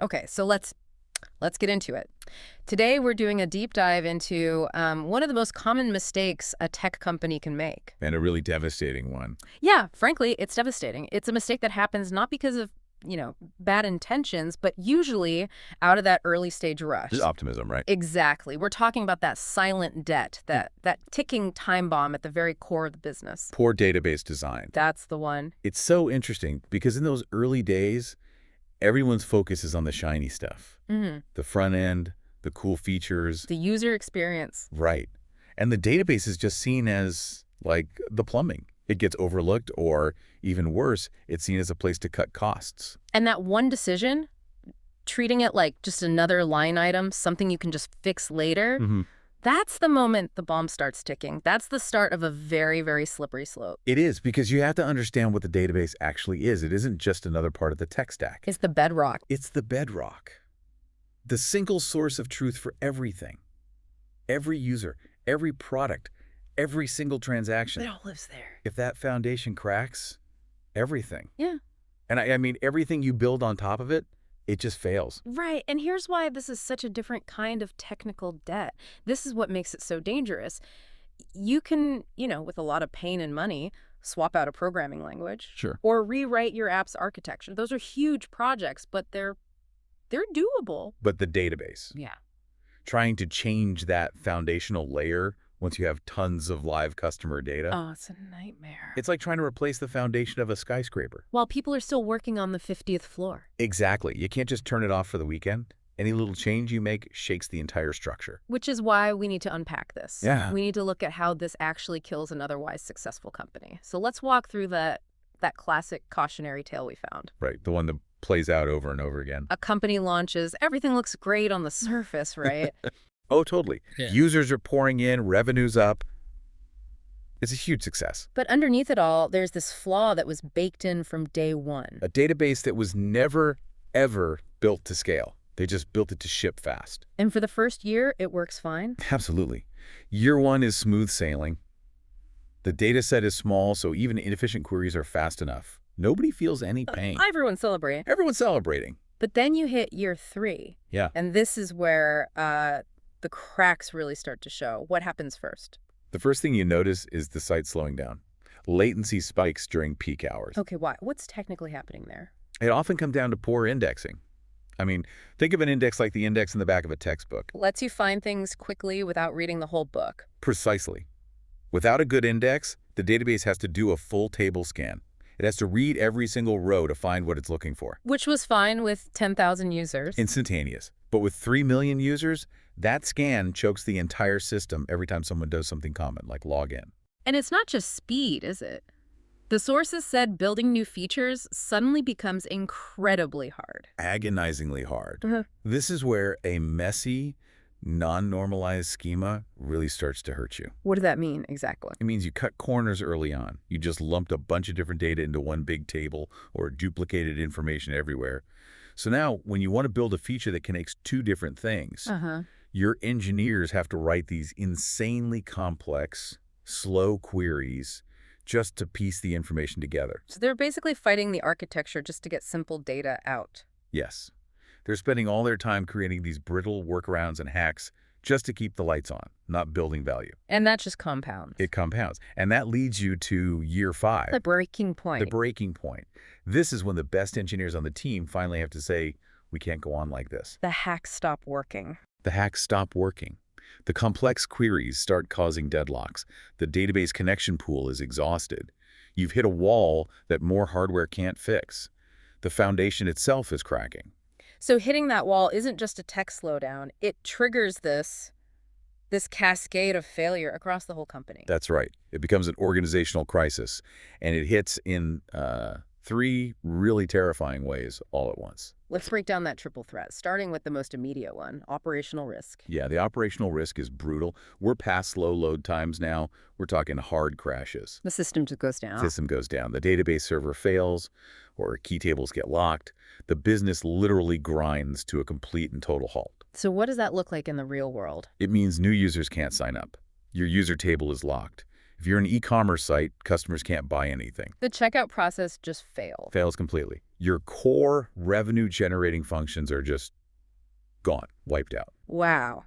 Okay, so let's get into it. Today, we're doing a deep dive into one of the most common mistakes a tech company can make. And a really devastating one. Yeah, frankly, it's devastating. It's a mistake that happens not because of, bad intentions, but usually out of that early stage rush. Just optimism, right? Exactly. We're talking about that silent debt, that ticking time bomb at the very core of the business. Poor database design. That's the one. It's so interesting because in those early days, everyone's focus is on the shiny stuff. The front end, the cool features. The user experience. Right. And the database is just seen as, like, the plumbing. It gets overlooked, or even worse, it's seen as a place to cut costs. And that one decision, treating it like just another line item, something you can just fix later, that's the moment the bomb starts ticking. That's the start of a very, very slippery slope. It is, because you have to understand what the database actually is. It isn't just another part of the tech stack. It's the bedrock. It's the bedrock. The single source of truth for everything. Every user, every product, every single transaction. It all lives there. If that foundation cracks, everything. Yeah. And I mean, everything you build on top of it, it just fails. Right. And here's why this is such a different kind of technical debt. This is what makes it so dangerous. You can, with a lot of pain and money, swap out a programming language. Sure. Or rewrite your app's architecture. Those are huge projects, but they're doable. But the database. Yeah. Trying to change that foundational layer once you have tons of live customer data. Oh, it's a nightmare. It's like trying to replace the foundation of a skyscraper. While people are still working on the 50th floor. Exactly. You can't just turn it off for the weekend. Any little change you make shakes the entire structure. Which is why we need to unpack this. Yeah. We need to look at how this actually kills an otherwise successful company. So let's walk through that classic cautionary tale we found. Right. The one that plays out over and over again. A company launches, everything looks great on the surface, right? Oh, totally. Yeah. Users are pouring in, revenue's up. It's a huge success. But underneath it all, there's this flaw that was baked in from day one. A database that was never, ever built to scale. They just built it to ship fast. And for the first year, it works fine. Absolutely. Year one is smooth sailing. The data set is small, so even inefficient queries are fast enough. Nobody feels any pain. Everyone's celebrating. Everyone's celebrating. But then you hit year 3. Yeah. And this is where the cracks really start to show. What happens first? The first thing you notice is the site slowing down. Latency spikes during peak hours. Okay, why? What's technically happening there? It often comes down to poor indexing. I mean, think of an index like the index in the back of a textbook. Lets you find things quickly without reading the whole book. Precisely. Without a good index, the database has to do a full table scan. It has to read every single row to find what it's looking for. Which was fine with 10,000 users. Instantaneous. But with 3 million users, that scan chokes the entire system every time someone does something common, like log in. And it's not just speed, is it? The sources said building new features suddenly becomes incredibly hard. Agonizingly hard. Uh-huh. This is where a messy, non-normalized schema really starts to hurt you. What does that mean exactly? It means you cut corners early on. You just lumped a bunch of different data into one big table or duplicated information everywhere. So now, when you want to build a feature that connects 2 different things, your engineers have to write these insanely complex, slow queries just to piece the information together. So they're basically fighting the architecture just to get simple data out. Yes. They're spending all their time creating these brittle workarounds and hacks just to keep the lights on, not building value. And that just compounds. It compounds. And that leads you to year 5. The breaking point. The breaking point. This is when the best engineers on the team finally have to say, we can't go on like this. The hacks stop working. The hacks stop working. The complex queries start causing deadlocks. The database connection pool is exhausted. You've hit a wall that more hardware can't fix. The foundation itself is cracking. So hitting that wall isn't just a tech slowdown. It triggers this cascade of failure across the whole company. That's right. It becomes an organizational crisis, and it hits in 3 really terrifying ways all at once. Let's break down that triple threat, starting with the most immediate one, operational risk. Yeah, the operational risk is brutal. We're past slow load times now. We're talking hard crashes. The system just goes down. System goes down. The database server fails, or key tables get locked. The business literally grinds to a complete and total halt. So what does that look like in the real world? It means new users can't sign up. Your user table is locked. If you're an e-commerce site, customers can't buy anything. The checkout process just failed. Fails completely. Your core revenue-generating functions are just gone, wiped out. Wow.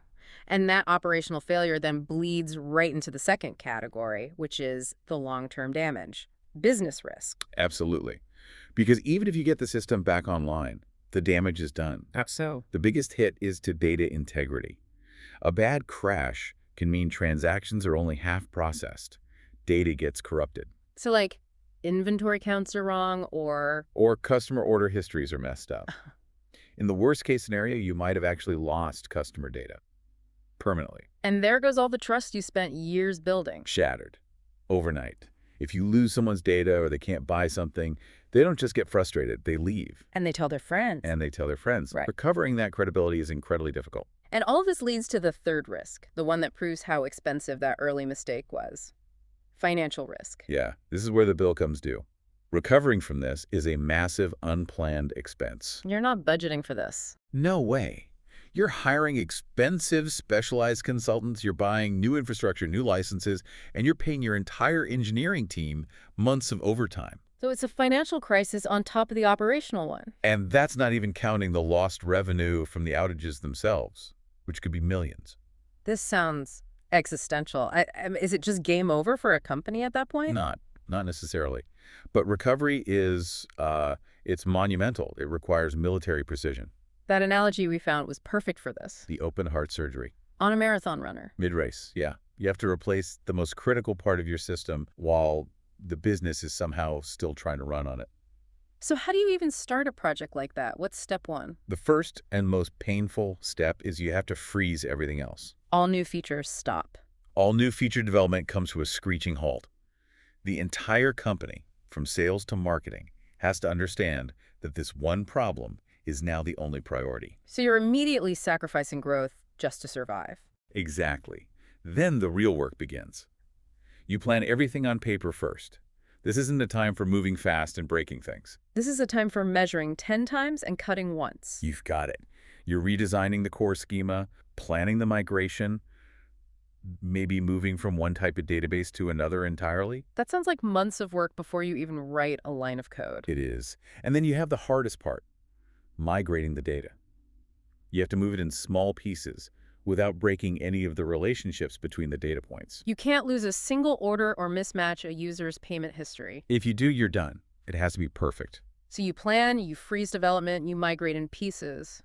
And that operational failure then bleeds right into the second category, which is the long-term damage, business risk. Absolutely. Because even if you get the system back online, the damage is done. How so? The biggest hit is to data integrity. A bad crash can mean transactions are only half processed. Data gets corrupted. So like inventory counts are wrong or customer order histories are messed up. In the worst case scenario, you might have actually lost customer data permanently. and there goes all the trust you spent years building. Shattered. Overnight. If you lose someone's data or they can't buy something, they don't just get frustrated, they leave. And they tell their friends. And they tell their friends. Right. Recovering that credibility is incredibly difficult. And all of this leads to the third risk, the one that proves how expensive that early mistake was. Financial risk. Yeah, this is where the bill comes due. Recovering from this is a massive unplanned expense. You're not budgeting for this. No way. You're hiring expensive specialized consultants, you're buying new infrastructure, new licenses, and you're paying your entire engineering team months of overtime. So it's a financial crisis on top of the operational one. And that's not even counting the lost revenue from the outages themselves, which could be millions. This sounds existential. Is it just game over for a company at that point? Not necessarily. But recovery is, it's monumental. It requires military precision. That analogy we found was perfect for this. The open heart surgery. On a marathon runner. Mid-race, yeah. You have to replace the most critical part of your system while the business is somehow still trying to run on it. So how do you even start a project like that? What's step one? The first and most painful step is you have to freeze everything else. All new features stop. All new feature development comes to a screeching halt. The entire company, from sales to marketing, has to understand that this one problem is now the only priority. So you're immediately sacrificing growth just to survive. Exactly. Then the real work begins. You plan everything on paper first. This isn't a time for moving fast and breaking things. This is a time for measuring 10 times and cutting once. You've got it. You're redesigning the core schema, planning the migration, maybe moving from one type of database to another entirely. That sounds like months of work before you even write a line of code. It is. And then you have the hardest part, migrating the data. You have to move it in small pieces without breaking any of the relationships between the data points. You can't lose a single order or mismatch a user's payment history. If you do, you're done. It has to be perfect. So you plan, you freeze development, you migrate in pieces.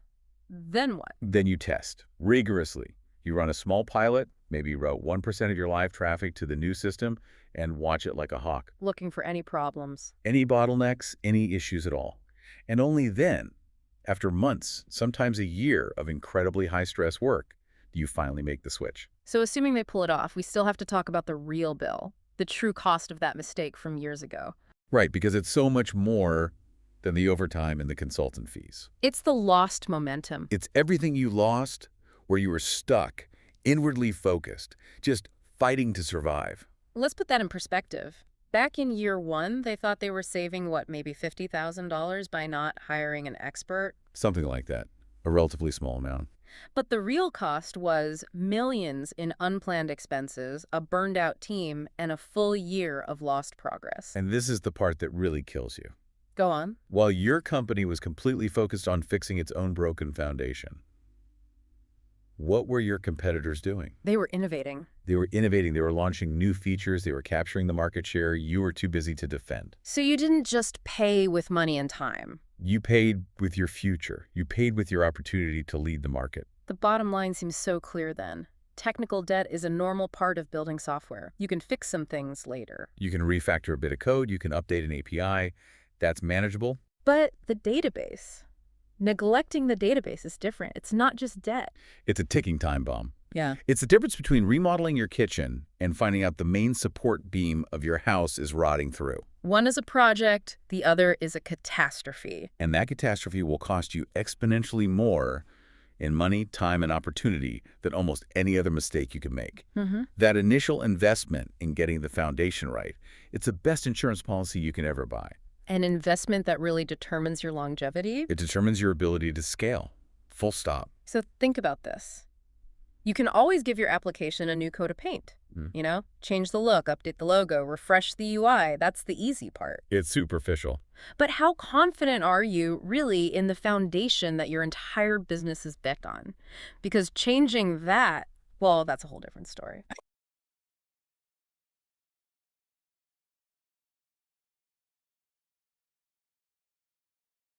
Then what? Then you test rigorously. You run a small pilot, maybe route 1% of your live traffic to the new system and watch it like a hawk. Looking for any problems. Any bottlenecks, any issues at all. And only then, after months, sometimes a year of incredibly high-stress work, do you finally make the switch. So assuming they pull it off, we still have to talk about the real bill, the true cost of that mistake from years ago. Right, because it's so much more than the overtime and the consultant fees. It's the lost momentum. It's everything you lost where you were stuck, inwardly focused, just fighting to survive. Let's put that in perspective. Back in year one, they thought they were saving, what, maybe $50,000 by not hiring an expert? Something like that. A relatively small amount. But the real cost was millions in unplanned expenses, a burned-out team, and a full year of lost progress. And this is the part that really kills you. Go on. While your company was completely focused on fixing its own broken foundation, what were your competitors doing? They were innovating. They were innovating. They were launching new features. They were capturing the market share. You were too busy to defend. So you didn't just pay with money and time. You paid with your future. You paid with your opportunity to lead the market. The bottom line seems so clear then. Technical debt is a normal part of building software. You can fix some things later. You can refactor a bit of code. You can update an API. That's manageable. But the database, neglecting the database is different. It's not just debt. It's a ticking time bomb. Yeah. It's the difference between remodeling your kitchen and finding out the main support beam of your house is rotting through. One is a project, the other is a catastrophe. And that catastrophe will cost you exponentially more in money, time, and opportunity than almost any other mistake you can make. That initial investment in getting the foundation right, it's the best insurance policy you can ever buy. An investment that really determines your longevity? It determines your ability to scale. Full stop. So think about this. You can always give your application a new coat of paint. Mm. You know, change the look, update the logo, refresh the UI. That's the easy part. It's superficial. But how confident are you really in the foundation that your entire business is built on? Because changing that, well, that's a whole different story.